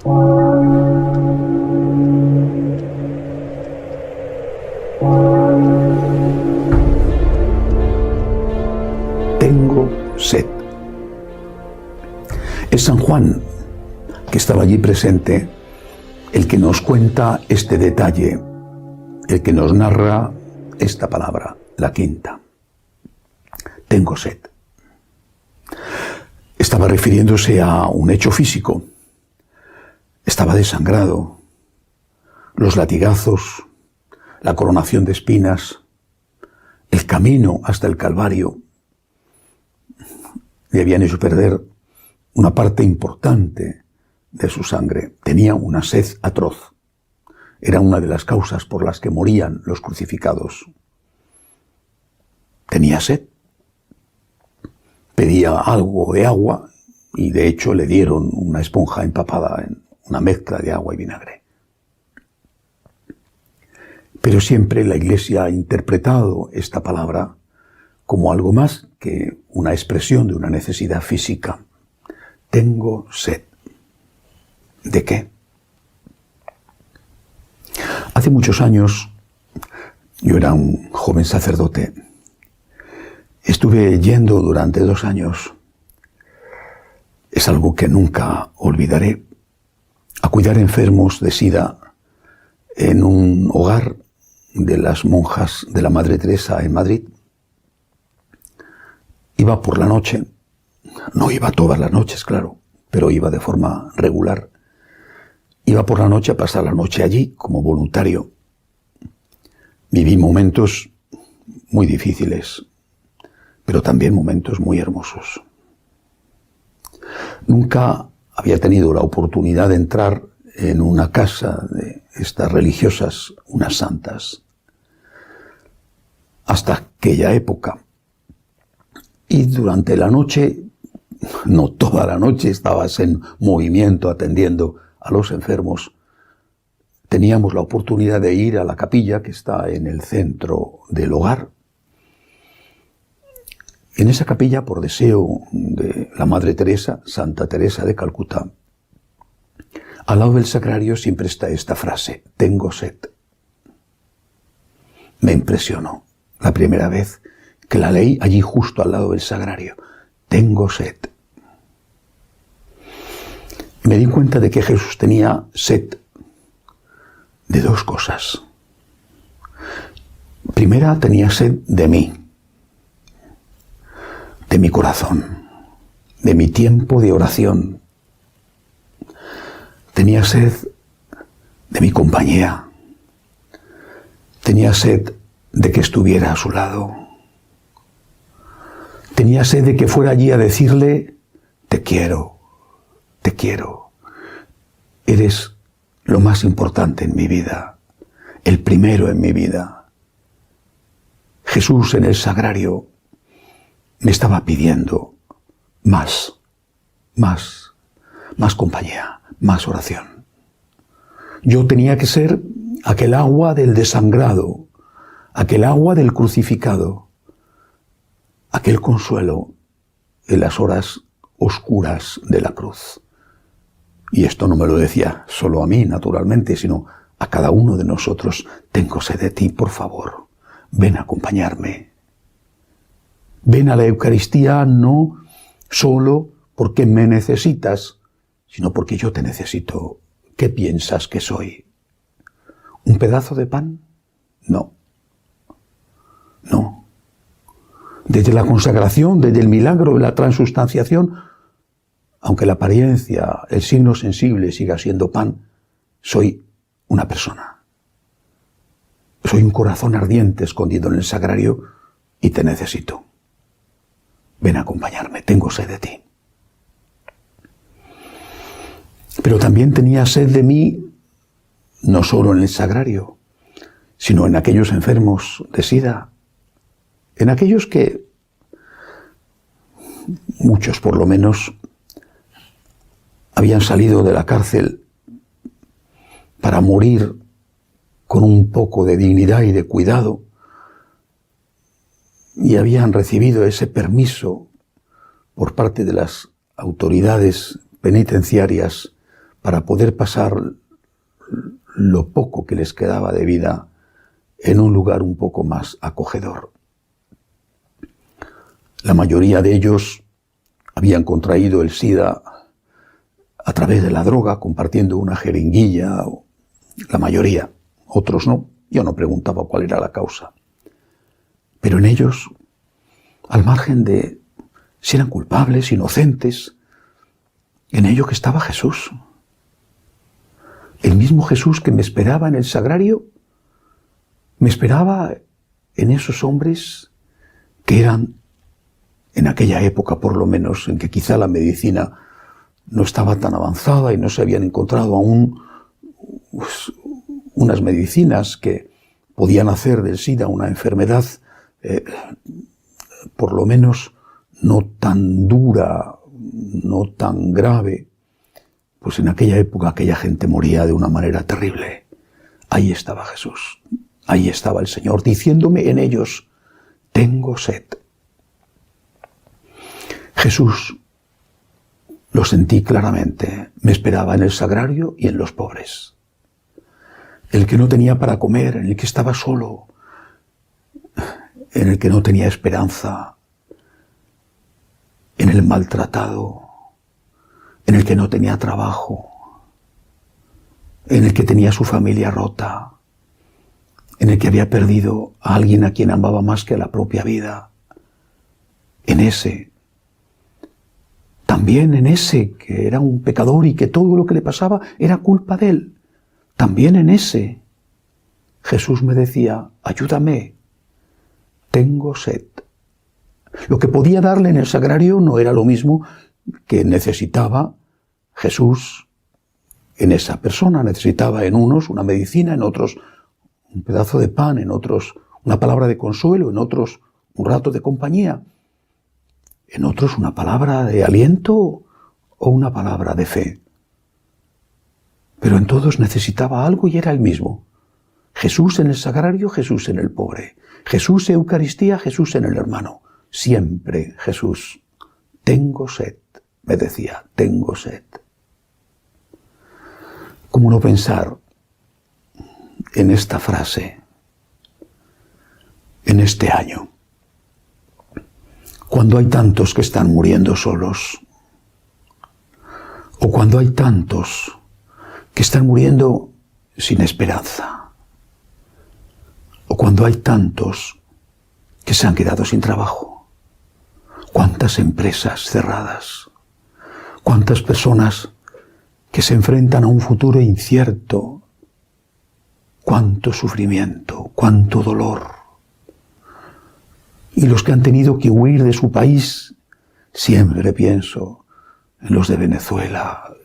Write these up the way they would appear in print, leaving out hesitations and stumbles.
Tengo sed. Es San Juan, que estaba allí presente, el que nos cuenta este detalle, el que nos narra esta palabra, la quinta. Tengo sed. Estaba refiriéndose a un hecho físico. Estaba desangrado. Los latigazos, la coronación de espinas, el camino hasta el Calvario le habían hecho perder una parte importante de su sangre. Tenía una sed atroz. Era una de las causas por las que morían los crucificados. Tenía sed. Pedía algo de agua y de hecho le dieron una esponja empapada en una mezcla de agua y vinagre. Pero siempre la Iglesia ha interpretado esta palabra como algo más que una expresión de una necesidad física. Tengo sed. ¿De qué? Hace muchos años, yo era un joven sacerdote. Estuve yendo durante 2 años, es algo que nunca olvidaré, a cuidar enfermos de SIDA en un hogar de las monjas de la Madre Teresa en Madrid. Iba por la noche, no iba todas las noches, claro, pero iba de forma regular. Iba por la noche a pasar la noche allí como voluntario. Viví momentos muy difíciles, pero también momentos muy hermosos. Nunca había tenido la oportunidad de entrar en una casa de estas religiosas, unas santas, hasta aquella época. Y durante la noche, no toda la noche, estabas en movimiento atendiendo a los enfermos. Teníamos la oportunidad de ir a la capilla que está en el centro del hogar. En esa capilla, por deseo de la Madre Teresa, Santa Teresa de Calcuta, al lado del sagrario siempre está esta frase: tengo sed. Me impresionó la primera vez que la leí allí justo al lado del sagrario. Tengo sed. Me di cuenta de que Jesús tenía sed de 2 cosas. Primera, tenía sed de mí, de mi corazón, de mi tiempo de oración. Tenía sed de mi compañía. Tenía sed de que estuviera a su lado. Tenía sed de que fuera allí a decirle: te quiero, te quiero. Eres lo más importante en mi vida, el primero en mi vida. Jesús en el sagrario me estaba pidiendo más compañía, más oración. Yo tenía que ser aquel agua del desangrado, aquel agua del crucificado, aquel consuelo en las horas oscuras de la cruz. Y esto no me lo decía solo a mí, naturalmente, sino a cada uno de nosotros. Tengo sed de ti, por favor, ven a acompañarme. Ven a la Eucaristía no solo porque me necesitas, sino porque yo te necesito. ¿Qué piensas que soy? ¿Un pedazo de pan? No. No. Desde la consagración, desde el milagro de la transustanciación, aunque la apariencia, el signo sensible siga siendo pan, soy una persona. Soy un corazón ardiente escondido en el sagrario y te necesito. Ven a acompañarme, tengo sed de ti. Pero también tenía sed de mí, no solo en el sagrario, sino en aquellos enfermos de SIDA, en aquellos que, muchos por lo menos, habían salido de la cárcel para morir con un poco de dignidad y de cuidado, y habían recibido ese permiso por parte de las autoridades penitenciarias para poder pasar lo poco que les quedaba de vida en un lugar un poco más acogedor. La mayoría de ellos habían contraído el SIDA a través de la droga, compartiendo una jeringuilla, la mayoría, otros no. Yo no preguntaba cuál era la causa. Pero en ellos, al margen de si eran culpables, inocentes, en ello que estaba Jesús. El mismo Jesús que me esperaba en el sagrario, me esperaba en esos hombres que eran, en aquella época por lo menos, en que quizá la medicina no estaba tan avanzada y no se habían encontrado aún unas medicinas que podían hacer del SIDA una enfermedad por lo menos no tan dura, no tan grave. Pues en aquella época aquella gente moría de una manera terrible. Ahí estaba Jesús, ahí estaba el Señor, diciéndome en ellos, tengo sed. Jesús, lo sentí claramente, me esperaba en el sagrario y en los pobres. El que no tenía para comer, en el que estaba solo, en el que no tenía esperanza, en el maltratado, en el que no tenía trabajo, en el que tenía su familia rota, en el que había perdido a alguien a quien amaba más que a la propia vida. En ese, también en ese que era un pecador y que todo lo que le pasaba era culpa de él, también en ese Jesús me decía, ayúdame, tengo sed. Lo que podía darle en el sagrario no era lo mismo que necesitaba Jesús en esa persona. Necesitaba en unos una medicina, en otros un pedazo de pan, en otros una palabra de consuelo, en otros un rato de compañía, en otros una palabra de aliento o una palabra de fe. Pero en todos necesitaba algo y era el mismo. Jesús en el sagrario, Jesús en el pobre. Jesús en Eucaristía, Jesús en el hermano. Siempre Jesús. Tengo sed, me decía, tengo sed. ¿Cómo no pensar en esta frase, en este año, cuando hay tantos que están muriendo solos, o cuando hay tantos que están muriendo sin esperanza, o cuando hay tantos que se han quedado sin trabajo? ¿Cuántas empresas cerradas? ¿Cuántas personas que se enfrentan a un futuro incierto? ¿Cuánto sufrimiento? ¿Cuánto dolor? Y los que han tenido que huir de su país, siempre pienso en los de Venezuela,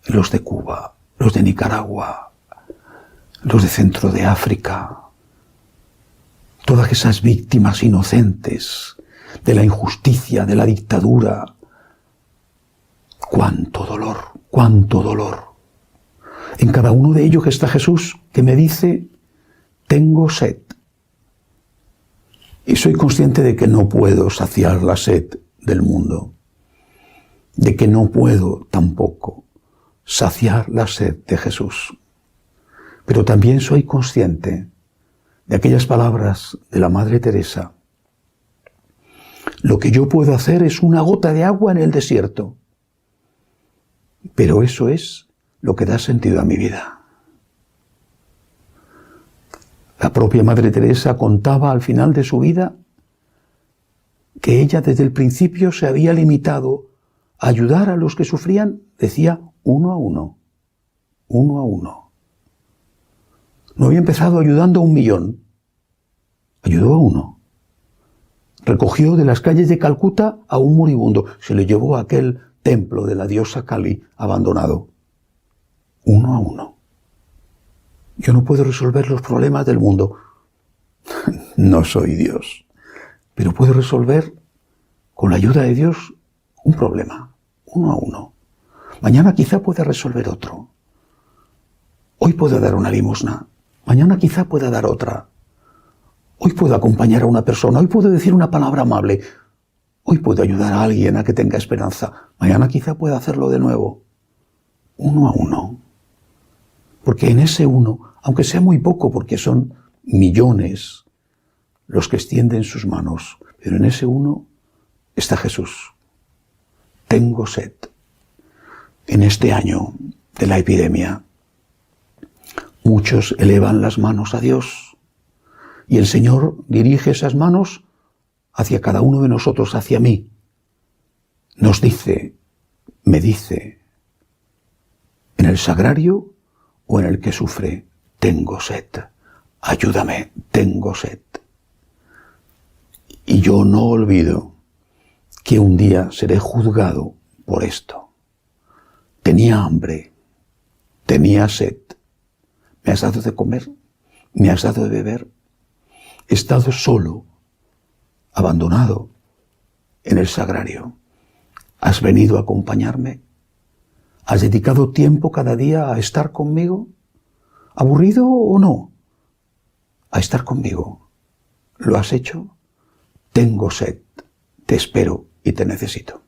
en los de Cuba, los de Nicaragua, los de Centro de África, todas esas víctimas inocentes de la injusticia, de la dictadura. ¡Cuánto dolor! ¡Cuánto dolor! En cada uno de ellos está Jesús, que me dice, tengo sed. Y soy consciente de que no puedo saciar la sed del mundo, de que no puedo tampoco saciar la sed de Jesús. Pero también soy consciente de aquellas palabras de la Madre Teresa. Lo que yo puedo hacer es una gota de agua en el desierto, pero eso es lo que da sentido a mi vida. La propia Madre Teresa contaba al final de su vida que ella desde el principio se había limitado a ayudar a los que sufrían, decía, uno a uno, uno a uno. No había empezado ayudando a 1 millón, ayudó a uno. Recogió de las calles de Calcuta a un moribundo, se lo llevó a aquel templo de la diosa Kali abandonado. Uno a uno. Yo no puedo resolver los problemas del mundo. No soy Dios. Pero puedo resolver, con la ayuda de Dios, un problema. Uno a uno. Mañana quizá pueda resolver otro. Hoy puedo dar una limosna. Mañana quizá pueda dar otra. Hoy puedo acompañar a una persona. Hoy puedo decir una palabra amable. Hoy puedo ayudar a alguien a que tenga esperanza. Mañana quizá pueda hacerlo de nuevo. uno a uno. Porque en ese uno, aunque sea muy poco, porque son millones los que extienden sus manos, pero en ese uno está Jesús. Tengo sed. En este año de la epidemia, muchos elevan las manos a Dios y el Señor dirige esas manos hacia cada uno de nosotros, hacia mí. Nos dice, me dice, en el sagrario o en el que sufre, tengo sed, ayúdame, tengo sed. Y yo no olvido que un día seré juzgado por esto. Tenía hambre, tenía sed, me has dado de comer, me has dado de beber, he estado solo, abandonado en el sagrario. ¿Has venido a acompañarme? ¿Has dedicado tiempo cada día a estar conmigo? ¿Aburrido o no? A estar conmigo. ¿Lo has hecho? Tengo sed, te espero y te necesito.